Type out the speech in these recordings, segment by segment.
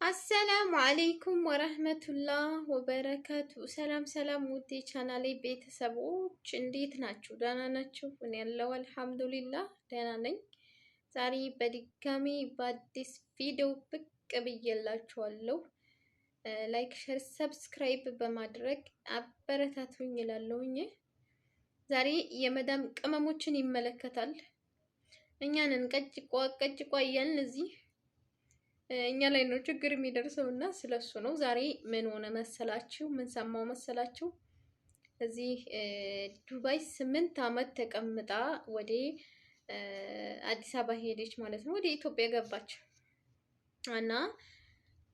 አሰላሙ አለይኩም ወረህመቱላህ ወበረካቱ። ሰላም ሰላም ውዴ ቻናሌ ቤተሰቦች እንዴት ናችሁ? ደህና ናችሁ? እኔ ያለው አልሐምዱሊላህ ደህና ነኝ። ዛሬ በድጋሚ በአዲስ ቪዲዮ ብቅ ብዬላችኋለሁ። ላይክ፣ ሸር፣ ሰብስክራይብ በማድረግ አበረታቱኝ እላለሁኝ። ዛሬ የመዳም ቅመሞችን ይመለከታል። እኛንን ቀጭቋ እያልን እዚህ እኛ ላይ ነው ችግር የሚደርሰው እና ስለሱ ነው። ዛሬ ምን ሆነ መሰላችሁ? ምን ሰማው መሰላችሁ? እዚህ ዱባይ 8 ዓመት ተቀምጣ ወደ አዲስ አበባ ሄደች ማለት ነው። ወደ ኢትዮጵያ ገባች እና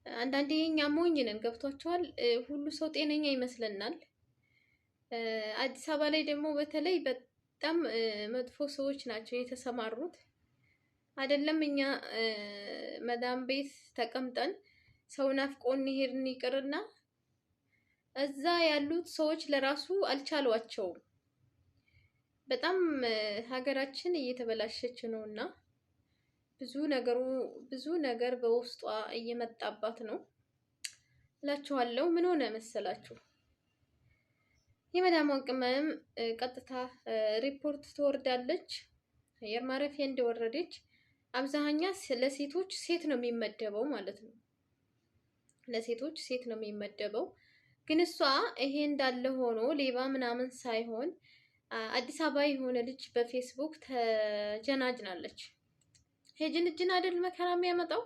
አንዳንዴ እኛ ሞኝ ነን፣ ገብቷቸዋል። ሁሉ ሰው ጤነኛ ይመስለናል። አዲስ አበባ ላይ ደግሞ በተለይ በጣም መጥፎ ሰዎች ናቸው የተሰማሩት። አይደለም እኛ መዳም ቤት ተቀምጠን ሰው ናፍቆን ሄድን ይቅርና እዛ ያሉት ሰዎች ለራሱ አልቻሏቸውም። በጣም ሀገራችን እየተበላሸች ነውና ብዙ ነገር በውስጧ እየመጣባት ነው እላችኋለሁ። ምን ሆነ መሰላችሁ? የመዳሟ ቅመም ቀጥታ ሪፖርት ትወርዳለች። አየር ማረፊያ እንደወረደች አብዛኛ ለሴቶች ሴት ነው የሚመደበው ማለት ነው። ለሴቶች ሴት ነው የሚመደበው። ግን እሷ ይሄ እንዳለ ሆኖ ሌባ ምናምን ሳይሆን አዲስ አበባ የሆነ ልጅ በፌስቡክ ተጀናጅናለች። ሄጅንጅን አይደል መከራ የሚያመጣው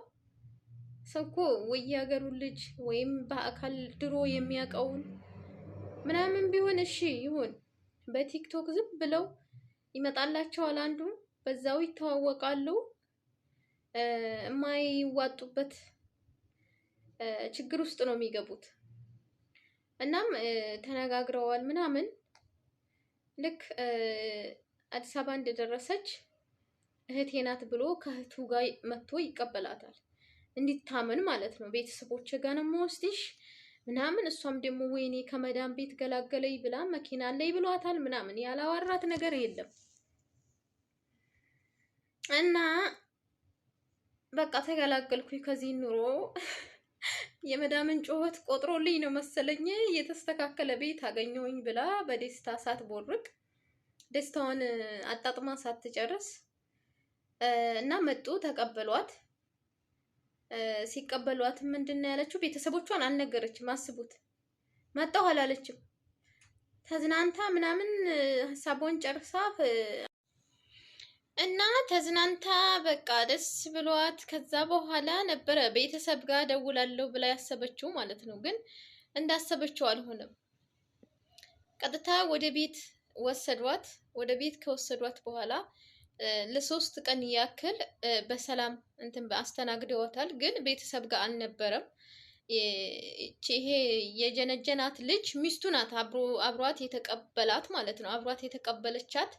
ሰው እኮ ወይ የሀገሩን ልጅ ወይም በአካል ድሮ የሚያውቀውን ምናምን ቢሆን እሺ ይሁን። በቲክቶክ ዝም ብለው ይመጣላቸዋል። አንዱ በዛው ይተዋወቃሉ። የማይዋጡበት ችግር ውስጥ ነው የሚገቡት። እናም ተነጋግረዋል ምናምን። ልክ አዲስ አበባ እንደደረሰች እህቴ ናት ብሎ ከእህቱ ጋር መጥቶ ይቀበላታል። እንዲታመን ማለት ነው። ቤተሰቦች ጋር ነው የምወስድሽ ምናምን። እሷም ደግሞ ወይኔ ከመዳም ቤት ገላገለኝ ብላ መኪና ላይ ብሏታል ምናምን። ያላወራት ነገር የለም እና በቃ ተገላገልኩኝ ከዚህ ኑሮ። የመዳምን ጩኸት ቆጥሮልኝ ነው መሰለኝ የተስተካከለ ቤት አገኘሁኝ ብላ በደስታ ሳትቦርቅ ደስታዋን አጣጥማ ሳትጨርስ እና መጡ ተቀበሏት። ሲቀበሏት ምንድን ነው ያለችው? ቤተሰቦቿን አልነገረችም። አስቡት፣ መጣሁ አላለችም። ተዝናንታ ምናምን ሀሳቧን ጨርሳ እና ተዝናንታ በቃ ደስ ብሏት ከዛ በኋላ ነበረ ቤተሰብ ጋር ደውላለሁ ብላ ያሰበችው ማለት ነው። ግን እንዳሰበችው አልሆነም። ቀጥታ ወደ ቤት ወሰዷት። ወደ ቤት ከወሰዷት በኋላ ለሶስት ቀን ያክል በሰላም አስተናግደዋታል። ግን ቤተሰብ ጋር አልነበረም። ይሄ የጀነጀናት ልጅ ሚስቱ ናት፣ አብሯት የተቀበላት ማለት ነው። አብሯት የተቀበለቻት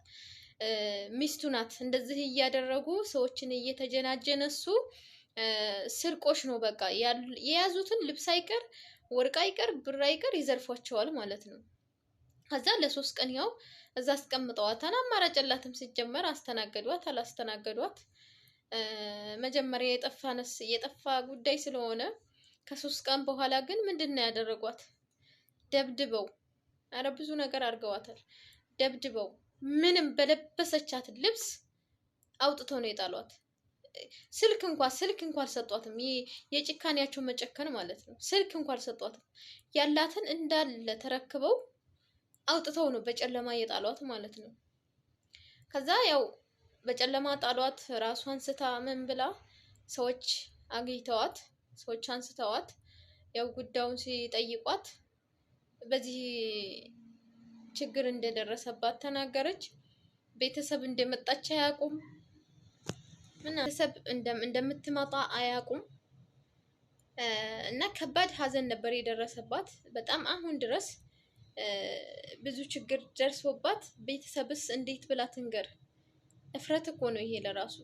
ሚስቱ ናት። እንደዚህ እያደረጉ ሰዎችን እየተጀናጀነሱ ስርቆሽ ነው በቃ። የያዙትን ልብስ አይቀር ወርቅ አይቀር ብር አይቀር ይዘርፏቸዋል ማለት ነው። ከዛ ለሶስት ቀን ያው እዛ አስቀምጠዋታል። አማራጭ የላትም ሲጀመር። አስተናገዷት አላስተናገዷት መጀመሪያ የጠፋ ጉዳይ ስለሆነ ከሶስት ቀን በኋላ ግን ምንድን ነው ያደረጓት? ደብድበው፣ አረ ብዙ ነገር አድርገዋታል። ደብድበው ምንም በለበሰቻት ልብስ አውጥተው ነው የጣሏት። ስልክ እንኳን አልሰጧትም። የጭካኔያቸው መጨከን ማለት ነው። ስልክ እንኳን አልሰጧትም። ያላትን እንዳለ ተረክበው አውጥተው ነው በጨለማ የጣሏት ማለት ነው። ከዛ ያው በጨለማ ጣሏት። ራሷን ስታ ምን ብላ ሰዎች አግኝተዋት፣ ሰዎች አንስተዋት ያው ጉዳዩን ሲጠይቋት በዚህ ችግር እንደደረሰባት ተናገረች። ቤተሰብ እንደመጣች አያውቁም። ቤተሰብ እንደምትመጣ አያውቁም። እና ከባድ ሀዘን ነበር የደረሰባት በጣም። አሁን ድረስ ብዙ ችግር ደርሶባት ቤተሰብስ እንዴት ብላ ትንገር? እፍረት እኮ ነው ይሄ ለራሱ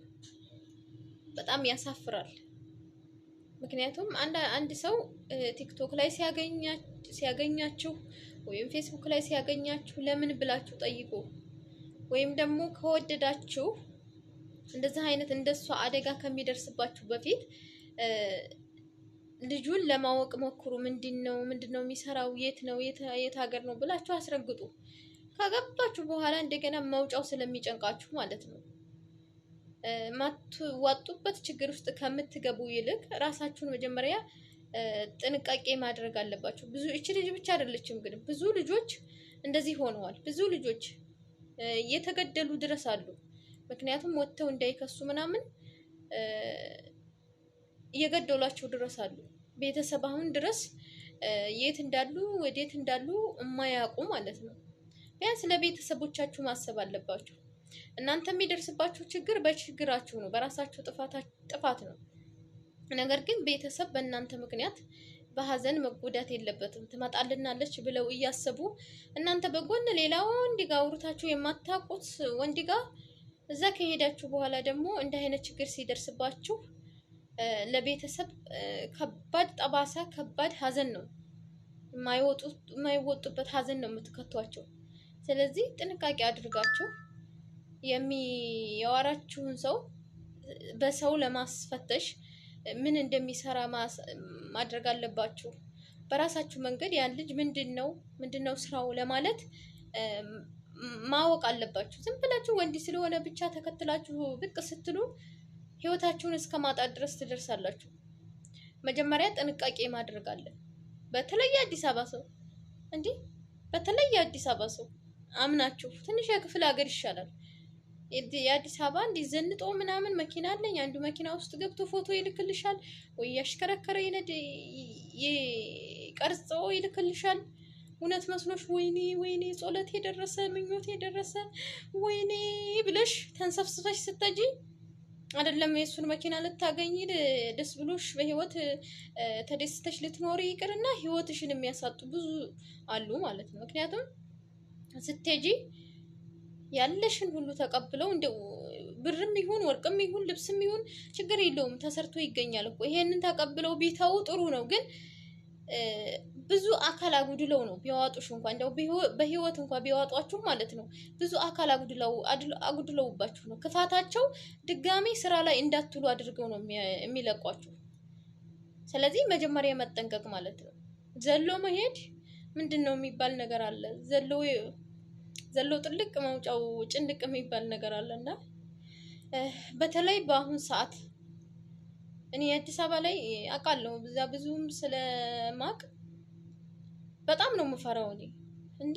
በጣም ያሳፍራል። ምክንያቱም አንድ ሰው ቲክቶክ ላይ ሲያገኛችሁ ወይም ፌስቡክ ላይ ሲያገኛችሁ ለምን ብላችሁ ጠይቁ። ወይም ደግሞ ከወደዳችሁ እንደዚህ አይነት እንደሷ አደጋ ከሚደርስባችሁ በፊት ልጁን ለማወቅ ሞክሩ። ምንድነው የሚሰራው፣ የት ሀገር ነው ብላችሁ አስረግጡ። ካገባችሁ በኋላ እንደገና መውጫው ስለሚጨንቃችሁ ማለት ነው። ማትዋጡበት ችግር ውስጥ ከምትገቡ ይልቅ ራሳችሁን መጀመሪያ ጥንቃቄ ማድረግ አለባችሁ። እቺ ልጅ ብቻ አይደለችም ግን ብዙ ልጆች እንደዚህ ሆነዋል። ብዙ ልጆች እየተገደሉ ድረስ አሉ። ምክንያቱም ወጥተው እንዳይከሱ ምናምን እየገደሏቸው ድረስ አሉ። ቤተሰብ አሁን ድረስ የት እንዳሉ ወዴት እንዳሉ የማያውቁ ማለት ነው። ቢያንስ ለቤተሰቦቻችሁ ማሰብ አለባችሁ። እናንተ የሚደርስባችሁ ችግር በችግራችሁ ነው፣ በራሳችሁ ጥፋት ነው። ነገር ግን ቤተሰብ በእናንተ ምክንያት በሀዘን መጎዳት የለበትም። ትመጣልናለች ብለው እያሰቡ እናንተ በጎን ሌላ ወንድ ጋር አውርታችሁ የማታውቁት ወንድ ጋር እዛ ከሄዳችሁ በኋላ ደግሞ እንደ አይነት ችግር ሲደርስባችሁ ለቤተሰብ ከባድ ጠባሳ፣ ከባድ ሀዘን ነው፣ የማይወጡበት ሀዘን ነው የምትከቷቸው። ስለዚህ ጥንቃቄ አድርጋችሁ የሚያወራችሁን ሰው በሰው ለማስፈተሽ ምን እንደሚሰራ ማድረግ አለባችሁ። በራሳችሁ መንገድ ያን ልጅ ምንድነው ስራው ለማለት ማወቅ አለባችሁ። ዝም ብላችሁ ወንድ ስለሆነ ብቻ ተከትላችሁ ብቅ ስትሉ ህይወታችሁን እስከ ማጣት ድረስ ትደርሳላችሁ። መጀመሪያ ጥንቃቄ ማድረግ አለ። በተለይ አዲስ አበባ ሰው አምናችሁ ትንሽ የክፍለ ሀገር ይሻላል። የአዲስ አበባ እንዲህ ዘንጦ ምናምን መኪና አለኝ አንዱ መኪና ውስጥ ገብቶ ፎቶ ይልክልሻል፣ ወይ ያሽከረከረ ቀርጾ ይልክልሻል። እውነት መስሎሽ ወይኔ ጾለት የደረሰ ምኞት የደረሰ ወይኔ ብለሽ ተንሰፍስፈሽ ስትጂ አይደለም የእሱን መኪና ልታገኝ ደስ ብሎሽ በህይወት ተደስተሽ ልትኖሪ ይቅርና ህይወትሽን የሚያሳጡ ብዙ አሉ ማለት ነው። ምክንያቱም ስትሄጂ ያለሽን ሁሉ ተቀብለው እንደው ብርም ይሁን ወርቅም ይሁን ልብስም ይሁን ችግር የለውም ተሰርቶ ይገኛል እኮ ይሄንን ተቀብለው ቢተው ጥሩ ነው። ግን ብዙ አካል አጉድለው ነው ቢያዋጡሽ እንኳን እንደው በህይወት እንኳን ቢያዋጧችሁ ማለት ነው ብዙ አካል አጉድለውባችሁ ነው። ክፋታቸው ድጋሚ ስራ ላይ እንዳትሉ አድርገው ነው የሚለቋችሁ። ስለዚህ መጀመሪያ መጠንቀቅ ማለት ነው። ዘሎ መሄድ ምንድነው የሚባል ነገር አለ። ዘሎ ጥልቅ መውጫው ጭንድቅ የሚባል ነገር አለና በተለይ በአሁን ሰዓት እኔ አዲስ አበባ ላይ አውቃለሁ በዛ ብዙም ስለማቅ በጣም ነው የምፈራው። እኔ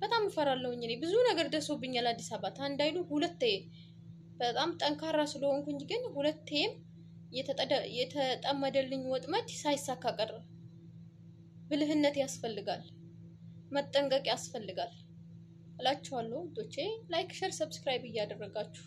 በጣም እፈራለሁ። እኔ ብዙ ነገር ደርሶብኛል አዲስ አበባ አንድ አይሉ ሁለቴ በጣም ጠንካራ ስለሆንኩኝ ግን ሁለቴም የተጠመደልኝ ወጥመድ ሳይሳካ ቀረ። ብልህነት ያስፈልጋል፣ መጠንቀቅ ያስፈልጋል እላችኋለሁ። ዶቼ ላይክ፣ ሼር፣ ሰብስክራይብ እያደረጋችሁ